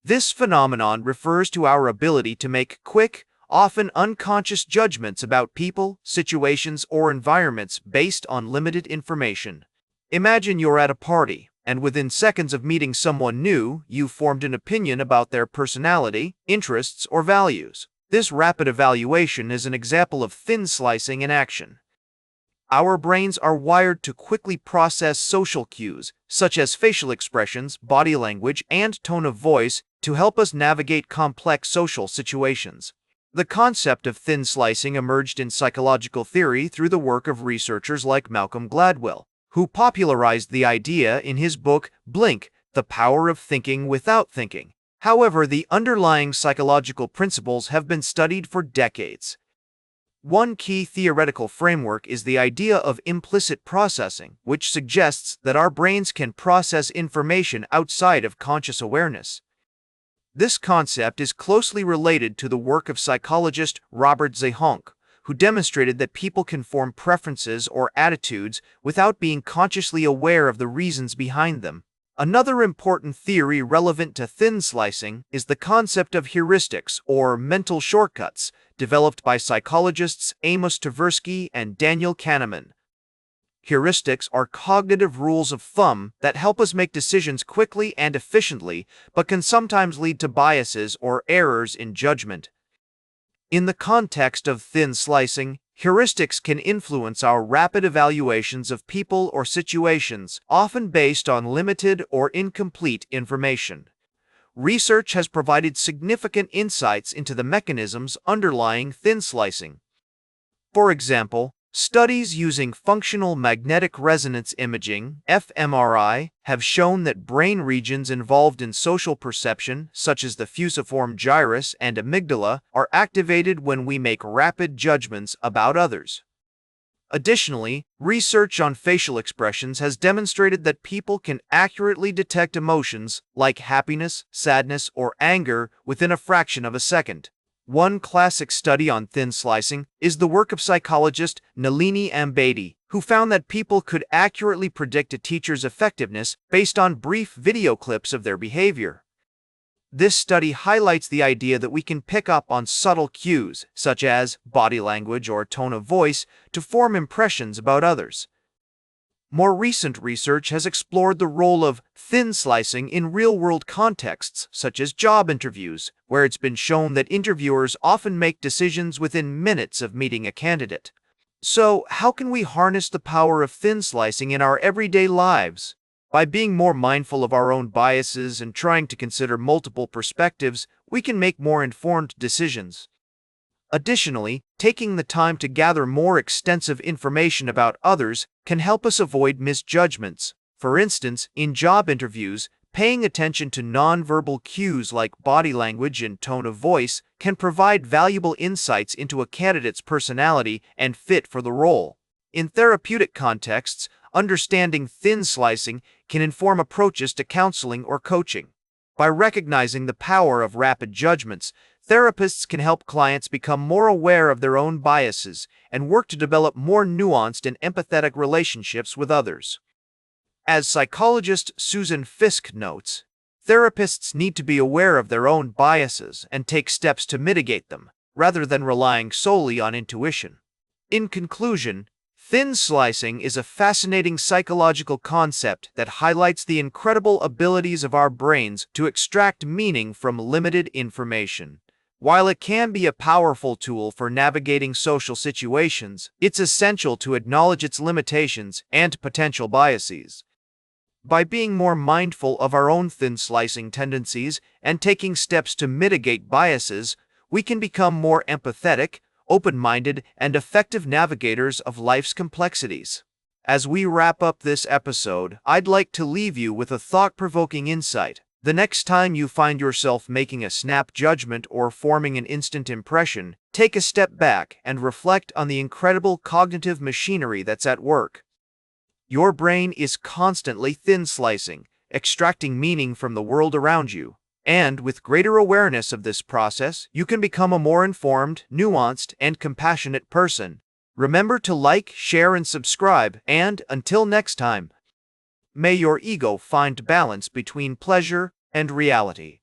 This phenomenon refers to our ability to make quick, often unconscious judgments about people, situations, or environments based on limited information. Imagine you're at a party, and within seconds of meeting someone new, you've formed an opinion about their personality, interests, or values. This rapid evaluation is an example of thin slicing in action. Our brains are wired to quickly process social cues, such as facial expressions, body language, and tone of voice, to help us navigate complex social situations. The concept of thin slicing emerged in psychological theory through the work of researchers like Malcolm Gladwell, who popularized the idea in his book Blink, The Power of Thinking Without Thinking. However, the underlying psychological principles have been studied for decades. One key theoretical framework is the idea of implicit processing, which suggests that our brains can process information outside of conscious awareness. This concept is closely related to the work of psychologist Robert Zahonk, who demonstrated that people can form preferences or attitudes without being consciously aware of the reasons behind them. Another important theory relevant to thin slicing is the concept of heuristics, or mental shortcuts, developed by psychologists Amos Tversky and Daniel Kahneman. Heuristics are cognitive rules of thumb that help us make decisions quickly and efficiently, but can sometimes lead to biases or errors in judgment. In the context of thin slicing, heuristics can influence our rapid evaluations of people or situations, often based on limited or incomplete information. Research has provided significant insights into the mechanisms underlying thin slicing. For example, studies using functional magnetic resonance imaging (fMRI) have shown that brain regions involved in social perception, such as the fusiform gyrus and amygdala, are activated when we make rapid judgments about others. Additionally, research on facial expressions has demonstrated that people can accurately detect emotions like happiness, sadness, or anger within a fraction of a second. One classic study on thin slicing is the work of psychologist Nalini Ambady, who found that people could accurately predict a teacher's effectiveness based on brief video clips of their behavior. This study highlights the idea that we can pick up on subtle cues, such as body language or tone of voice, to form impressions about others. More recent research has explored the role of thin slicing in real-world contexts, such as job interviews, where it's been shown that interviewers often make decisions within minutes of meeting a candidate. So, how can we harness the power of thin slicing in our everyday lives? By being more mindful of our own biases and trying to consider multiple perspectives, we can make more informed decisions. Additionally, taking the time to gather more extensive information about others can help us avoid misjudgments. For instance, in job interviews, paying attention to nonverbal cues like body language and tone of voice can provide valuable insights into a candidate's personality and fit for the role. In therapeutic contexts, understanding thin slicing can inform approaches to counseling or coaching. By recognizing the power of rapid judgments, therapists can help clients become more aware of their own biases and work to develop more nuanced and empathetic relationships with others. As psychologist Susan Fiske notes, therapists need to be aware of their own biases and take steps to mitigate them, rather than relying solely on intuition. In conclusion, thin slicing is a fascinating psychological concept that highlights the incredible abilities of our brains to extract meaning from limited information. While it can be a powerful tool for navigating social situations, it's essential to acknowledge its limitations and potential biases. By being more mindful of our own thin slicing tendencies and taking steps to mitigate biases, we can become more empathetic, open-minded, and effective navigators of life's complexities. As we wrap up this episode, I'd like to leave you with a thought-provoking insight. The next time you find yourself making a snap judgment or forming an instant impression, take a step back and reflect on the incredible cognitive machinery that's at work. Your brain is constantly thin slicing, extracting meaning from the world around you. And with greater awareness of this process, you can become a more informed, nuanced, and compassionate person. Remember to like, share, and subscribe, and until next time, may your ego find balance between pleasure and reality.